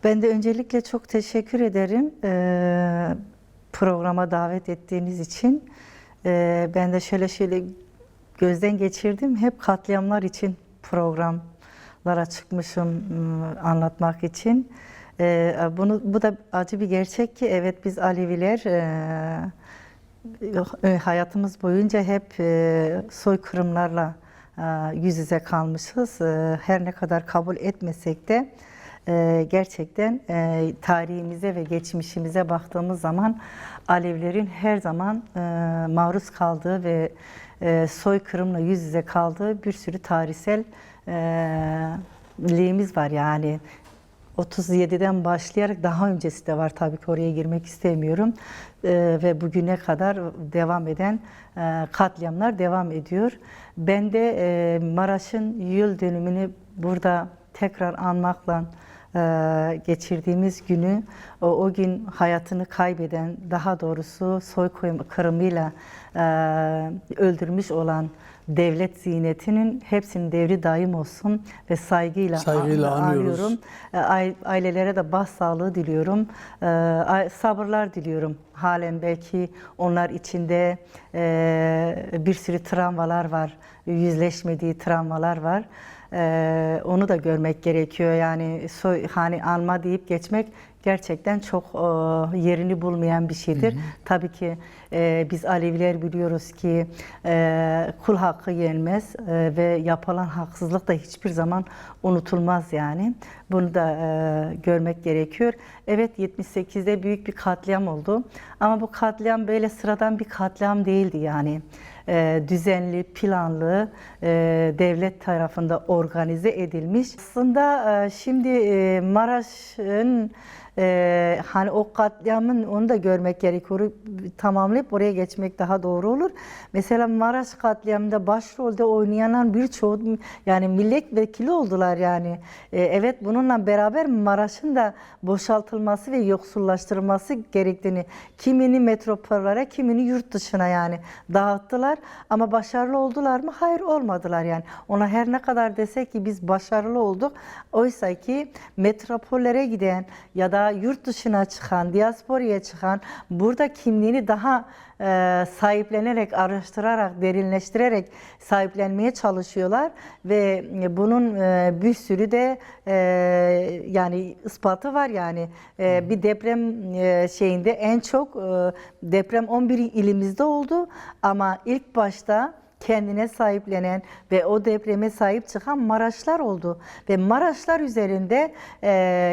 Ben de öncelikle çok teşekkür ederim programa davet ettiğiniz için. Ben de şöyle gözden geçirdim. Hep katliamlar için programlara çıkmışım anlatmak için. Bu da acı bir gerçek ki evet biz Aleviler hayatımız boyunca hep soykırımlarla yüz yüze kalmışız. Her ne kadar kabul etmesek de gerçekten tarihimize ve geçmişimize baktığımız zaman Alevilerin her zaman maruz kaldığı ve soykırımla yüz yüze kaldığı bir sürü tarihsel liğimiz var yani. 37'den başlayarak daha öncesi de var tabii ki oraya girmek istemiyorum ve bugüne kadar devam eden katliamlar devam ediyor. Ben de Maraş'ın yıl dönümünü burada tekrar anmakla geçirdiğimiz günü o gün hayatını kaybeden, daha doğrusu soykırımıyla öldürmüş olan devlet ziynetinin hepsinin devri daim olsun ve saygıyla anıyorum. Ailelere de başsağlığı diliyorum. Sabırlar diliyorum. Halen belki onlar içinde bir sürü travmalar var. Yüzleşmediği travmalar var. Onu da görmek gerekiyor. Yani hani anma deyip geçmek gerçekten çok yerini bulmayan bir şeydir. Hı hı. Tabii ki biz Aleviler biliyoruz ki kul hakkı yenmez ve yapılan haksızlık da hiçbir zaman unutulmaz yani. Bunu da görmek gerekiyor. Evet 78'de büyük bir katliam oldu ama bu katliam böyle sıradan bir katliam değildi yani. Düzenli, planlı, devlet tarafında organize edilmiş. Aslında şimdi Maraş'ın hani o katliamın onu da görmek gerekiyor. Tamamlayıp oraya geçmek daha doğru olur. Mesela Maraş katliamında başrolde oynayan birçoğu yani milletvekili oldular yani. Evet bununla beraber Maraş'ın da boşaltılması ve yoksullaştırılması gerektiğini kimini metropollere, kimini yurt dışına yani dağıttılar. Ama başarılı oldular mı? Hayır olmadılar yani. Ona her ne kadar desek ki biz başarılı olduk. Oysa ki metropollere giden ya da yurt dışına çıkan, diasporaya çıkan burada kimliğini daha sahiplenerek, araştırarak, derinleştirerek sahiplenmeye çalışıyorlar ve bunun bir sürü de yani ispatı var yani. Bir deprem şeyinde en çok deprem 11 ilimizde oldu ama ilk başta kendine sahiplenen ve o depreme sahip çıkan Maraşlar oldu. Ve Maraşlar üzerinde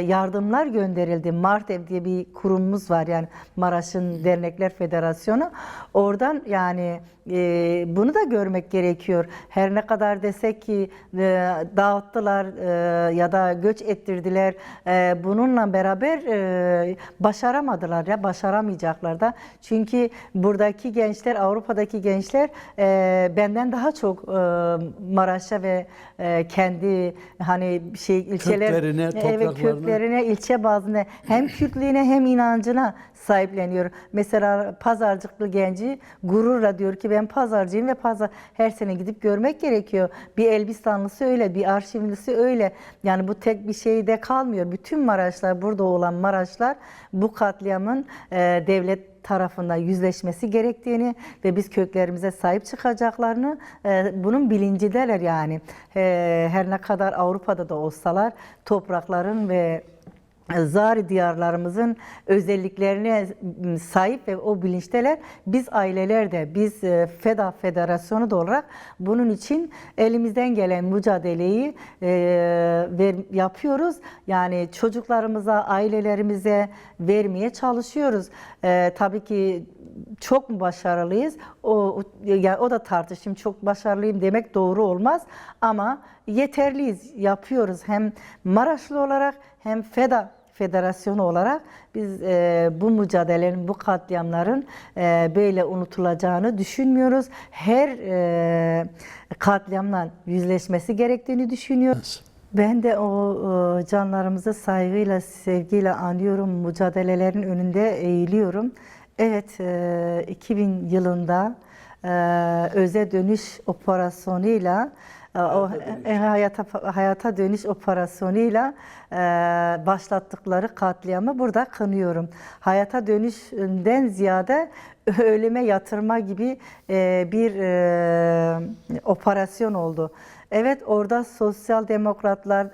yardımlar gönderildi. Martev diye bir kurumumuz var yani Maraş'ın Dernekler Federasyonu. Oradan yani bunu da görmek gerekiyor. Her ne kadar desek ki dağıttılar ya da göç ettirdiler. Bununla beraber başaramadılar ya başaramayacaklar da. Çünkü buradaki gençler, Avrupa'daki gençler benden daha çok Maraş'a ve kendi hani ilçeler köklerine, ilçe bazında hem Kürtlüğüne hem inancına sahipleniyor. Mesela pazarcıklı genci gururla diyor ki ben pazarcıyım ve her sene gidip görmek gerekiyor. Bir Elbistanlısı öyle, bir Arşivlisi öyle. Yani bu tek bir şeyde kalmıyor. Bütün Maraşlar, burada olan Maraşlar bu katliamın devlet tarafından yüzleşmesi gerektiğini ve biz köklerimize sahip çıkacaklarını bunun bilincindeler yani. Her ne kadar Avrupa'da da olsalar toprakların ve zari diyarlarımızın özelliklerine sahip ve o bilinçteler. Biz aileler de, biz FEDA Federasyonu da olarak bunun için elimizden gelen mücadeleyi yapıyoruz. Yani çocuklarımıza, ailelerimize vermeye çalışıyoruz. Tabii ki çok mu başarılıyız? O da tartışım. Çok başarılıyım demek doğru olmaz ama yeterliyiz, yapıyoruz. Hem Maraşlı olarak hem Federasyonu olarak biz bu mücadelenin, bu katliamların böyle unutulacağını düşünmüyoruz. Her katliamla yüzleşmesi gerektiğini düşünüyoruz. Ben de o canlarımızı saygıyla, sevgiyle anıyorum, mücadelelerin önünde eğiliyorum. Evet, 2000 yılında Öz'e dönüş operasyonuyla hayata dönüş operasyonuyla başlattıkları katliamı burada kınıyorum. Hayata dönüşünden ziyade ölüme yatırma gibi bir operasyon oldu. Evet, orada sosyal demokratlar,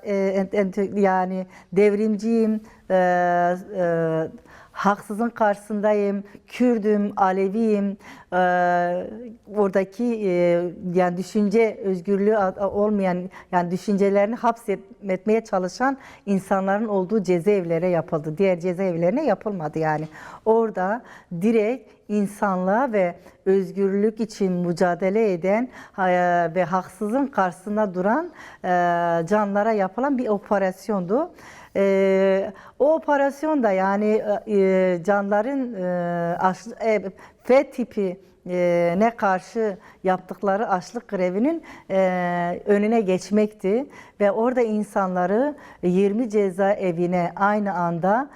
yani devrimciyim, haksızın karşısındayım, Kürdüm, Aleviyim, oradaki yani düşünce özgürlüğü olmayan, yani düşüncelerini hapsetmeye çalışan insanların olduğu cezaevlere yapıldı. Diğer cezaevlerine yapılmadı yani. Orada direkt insanlığa ve özgürlük için mücadele eden ve haksızın karşısında duran canlara yapılan bir operasyondu. O operasyonda yani canların F tipi ne karşı yaptıkları açlık grevinin önüne geçmekti ve orada insanları 20 cezaevine aynı anda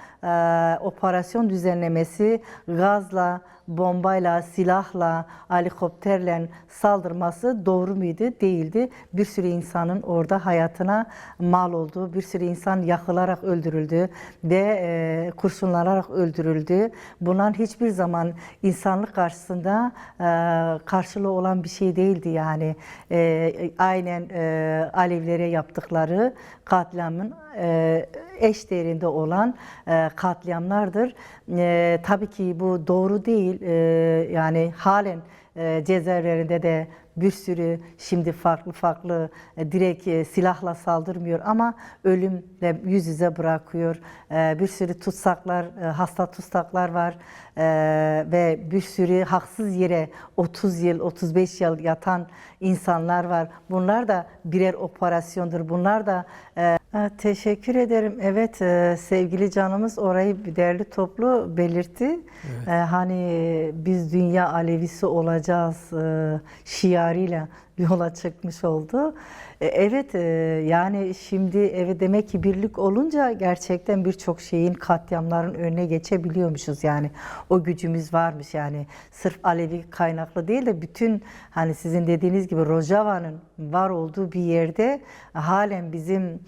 operasyon düzenlemesi, gazla, bombayla, silahla, helikopterle saldırması doğru muydu? Değildi. Bir sürü insanın orada hayatına mal olduğu, bir sürü insan yakılarak öldürüldü ve kurşunlanarak öldürüldü. Bunlar hiçbir zaman insanlık karşısında karşılığı olan bir şey değildi yani. Aynen Alevilere yaptıkları katliamın eş değerinde olan katliamlardır. Tabii ki bu doğru değil. Yani halen cezaevlerinde de bir sürü şimdi farklı direkt silahla saldırmıyor ama ölümle yüz yüze bırakıyor. Bir sürü tutsaklar, hasta tutsaklar var ve bir sürü haksız yere 30 yıl, 35 yıl yatan insanlar var. Bunlar da birer operasyondur. Bunlar da teşekkür ederim. Evet, sevgili canımız orayı değerli toplu belirtti. Evet. Hani biz dünya Alevisi olacağız şiarıyla yola çıkmış oldu. Evet, yani şimdi evet demek ki birlik olunca gerçekten birçok şeyin, katliamların önüne geçebiliyormuşuz yani. O gücümüz varmış yani. Sırf Alevi kaynaklı değil de bütün hani sizin dediğiniz gibi Rojava'nın var olduğu bir yerde halen bizim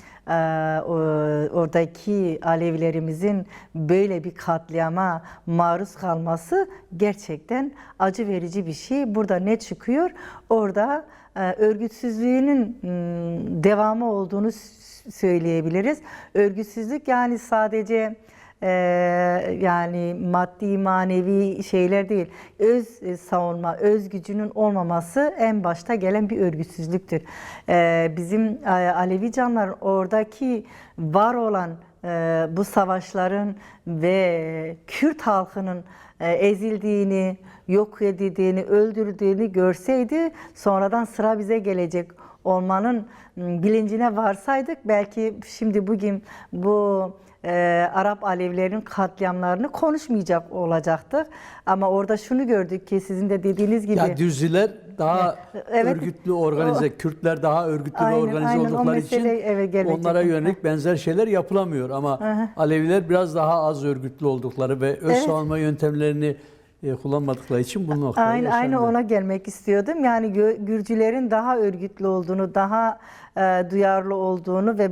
oradaki Alevilerimizin böyle bir katliama maruz kalması gerçekten acı verici bir şey. Burada ne çıkıyor? Orada örgütsüzlüğünün devamı olduğunu söyleyebiliriz. Örgütsüzlük yani sadece yani maddi manevi şeyler değil. Öz savunma, öz gücünün olmaması en başta gelen bir örgütsüzlüktür. Bizim Alevi canlar oradaki var olan bu savaşların ve Kürt halkının ezildiğini, yok edildiğini, öldürdüğünü görseydi sonradan sıra bize gelecek olmanın bilincine varsaydık belki şimdi bugün bu Arap Alevilerin katliamlarını konuşmayacak olacaktık. Ama orada şunu gördük ki sizin de dediğiniz gibi. Ya Dürzüler daha örgütlü, organize, Kürtler daha örgütlü ve organize oldukları için onlara yönelik benzer şeyler yapılamıyor. Ama Aleviler biraz daha az örgütlü oldukları ve öz savunma yöntemlerini kullanmadıkları için bu noktaya yaşandı. Aynı ona gelmek istiyordum. Yani Gürcülerin daha örgütlü olduğunu, daha duyarlı olduğunu ve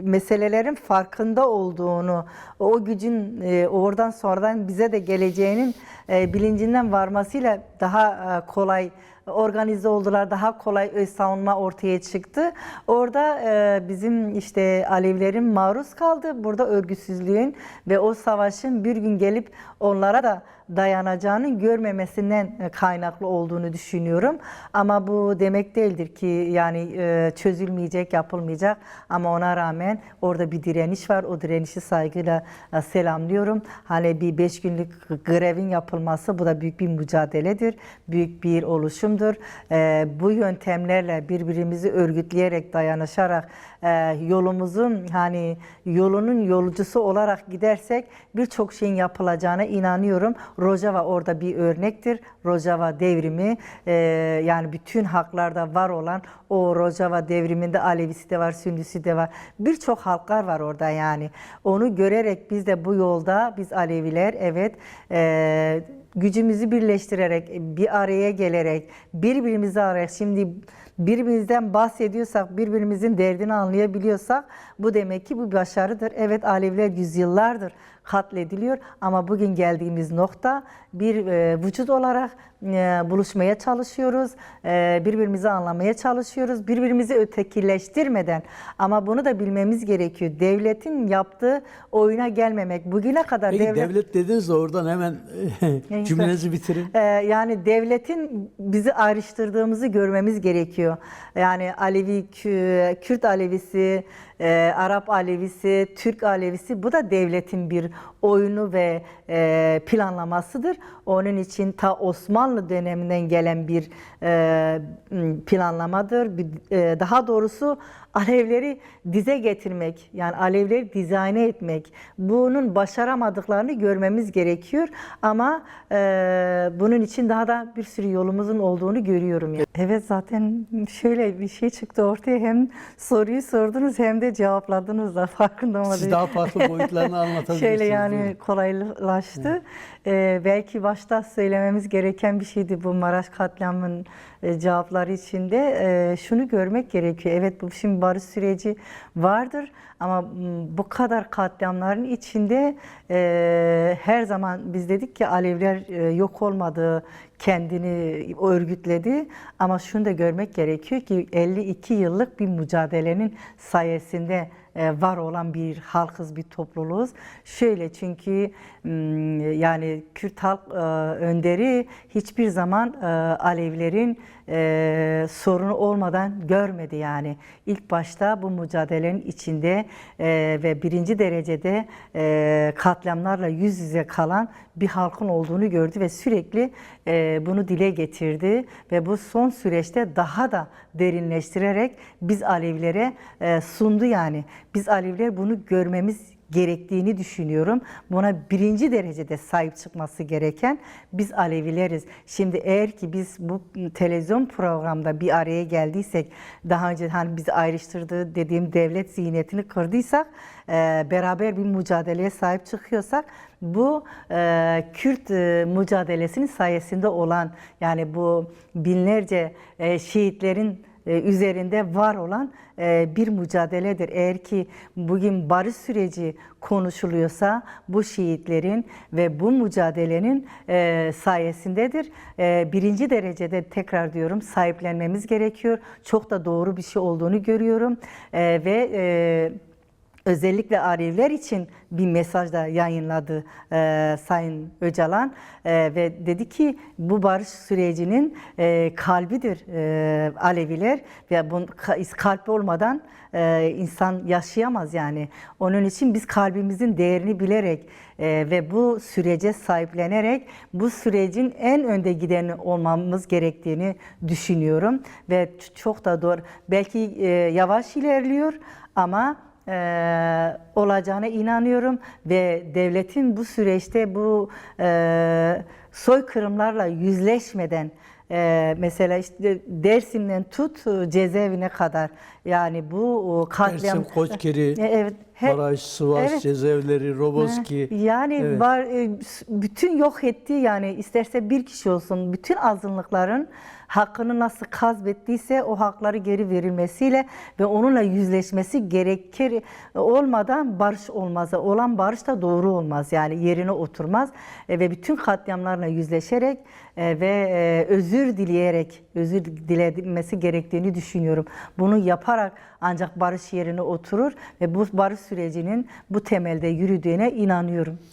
meselelerin farkında olduğunu, o gücün oradan sonradan bize de geleceğinin bilincinden varmasıyla daha kolay organize oldular, daha kolay öz savunma ortaya çıktı. Orada bizim işte Alevilerin maruz kaldı. Burada örgütsüzlüğün ve o savaşın bir gün gelip onlara da dayanacağını görmemesinden kaynaklı olduğunu düşünüyorum. Ama bu demek değildir ki yani çözülmeyecek, yapılmayacak. Ama ona rağmen orada bir direniş var. O direnişi saygıyla selamlıyorum. Hani bir 5 günlük grevin yapılması bu da büyük bir mücadeledir. Büyük bir oluşumdur. Bu yöntemlerle birbirimizi örgütleyerek, dayanışarak yolumuzun hani yolunun yolcusu olarak gidersek birçok şeyin yapılacağına inanıyorum. Rojava orada bir örnektir. Rojava devrimi yani bütün haklarda var olan o Rojava devriminde Alevisi de var, Sünnisi de var. Birçok halklar var orada yani. Onu görerek biz de bu yolda biz Aleviler evet gücümüzü birleştirerek, bir araya gelerek, birbirimizi arayarak şimdi birbirimizden bahsediyorsak, birbirimizin derdini anlayabiliyorsak bu demek ki bu başarıdır. Evet, Aleviler yüzyıllardır katlediliyor ama bugün geldiğimiz nokta bir vücut olarak buluşmaya çalışıyoruz, birbirimizi anlamaya çalışıyoruz, birbirimizi ötekileştirmeden, ama bunu da bilmemiz gerekiyor. Devletin yaptığı oyuna gelmemek. Bugüne kadar Peki devlet dediniz de oradan hemen cümlenizi bitirin. Yani devletin bizi ayrıştırdığımızı görmemiz gerekiyor. Yani Alevi, Kürt Alevisi, Arap Alevisi, Türk Alevisi, bu da devletin bir oyunu ve planlamasıdır. Onun için ta Osmanlı döneminden gelen bir planlamadır. Daha doğrusu Alevleri dize getirmek, yani Alevleri dizayn etmek, bunun başaramadıklarını görmemiz gerekiyor. Ama bunun için daha da bir sürü yolumuzun olduğunu görüyorum. Yani. Evet, zaten şöyle bir şey çıktı ortaya, hem soruyu sordunuz hem de cevapladınız da, farkında olmadım. Siz daha farklı boyutlarını anlatabilirsiniz. Şöyle yani kolaylaştı. Belki başta söylememiz gereken bir şeydi bu Maraş katliamının cevapları içinde. Şunu görmek gerekiyor. Evet, bu şimdi barış süreci vardır ama bu kadar katliamların içinde her zaman biz dedik ki Aleviler yok olmadı, kendini örgütledi, ama şunu da görmek gerekiyor ki 52 yıllık bir mücadelenin sayesinde var olan bir halkız, bir topluluğuz. Şöyle, çünkü yani Kürt halk önderi hiçbir zaman Alevilerin sorunu olmadan görmedi yani. İlk başta bu mücadelenin içinde ve birinci derecede katliamlarla yüz yüze kalan bir halkın olduğunu gördü ve sürekli bunu dile getirdi ve bu son süreçte daha da derinleştirerek biz Alevilere sundu yani. Biz Aleviler bunu görmemiz gerektiğini düşünüyorum. Buna birinci derecede sahip çıkması gereken biz Alevileriz. Şimdi eğer ki biz bu televizyon programda bir araya geldiysek, daha önce hani bizi ayrıştırdığı dediğim devlet zihniyetini kırdıysak, beraber bir mücadeleye sahip çıkıyorsak, bu Kürt mücadelesinin sayesinde olan, yani bu binlerce şehitlerin üzerinde var olan bir mücadeledir. Eğer ki bugün barış süreci konuşuluyorsa bu şehitlerin ve bu mücadelenin sayesindedir. Birinci derecede, tekrar diyorum, sahiplenmemiz gerekiyor. Çok da doğru bir şey olduğunu görüyorum ve özellikle Aleviler için bir mesaj da yayınladı Sayın Öcalan ve dedi ki bu barış sürecinin kalbidir Aleviler ve bu kalp olmadan insan yaşayamaz yani. Onun için biz kalbimizin değerini bilerek ve bu sürece sahiplenerek bu sürecin en önde gideni olmamız gerektiğini düşünüyorum ve çok da doğru. Belki yavaş ilerliyor ama olacağına inanıyorum ve devletin bu süreçte bu soykırımlarla yüzleşmeden, mesela işte Dersim'den tut cezaevine kadar, yani bu katliam, Dersim, Koçkeri, evet, Maraş, Sivas, evet, cezaevleri, Roboski. yani evet. Bütün yok etti yani, isterse bir kişi olsun, bütün azınlıkların hakkını nasıl kazbettiyse o hakları geri verilmesiyle ve onunla yüzleşmesi gerekir, olmadan barış olmaz. Olan barış da doğru olmaz yani, yerine oturmaz ve bütün katliamlarla yüzleşerek ve özür dileyerek, özür dilenmesi gerektiğini düşünüyorum. Bunu yaparak ancak barış yerine oturur ve bu barış sürecinin bu temelde yürüdüğüne inanıyorum.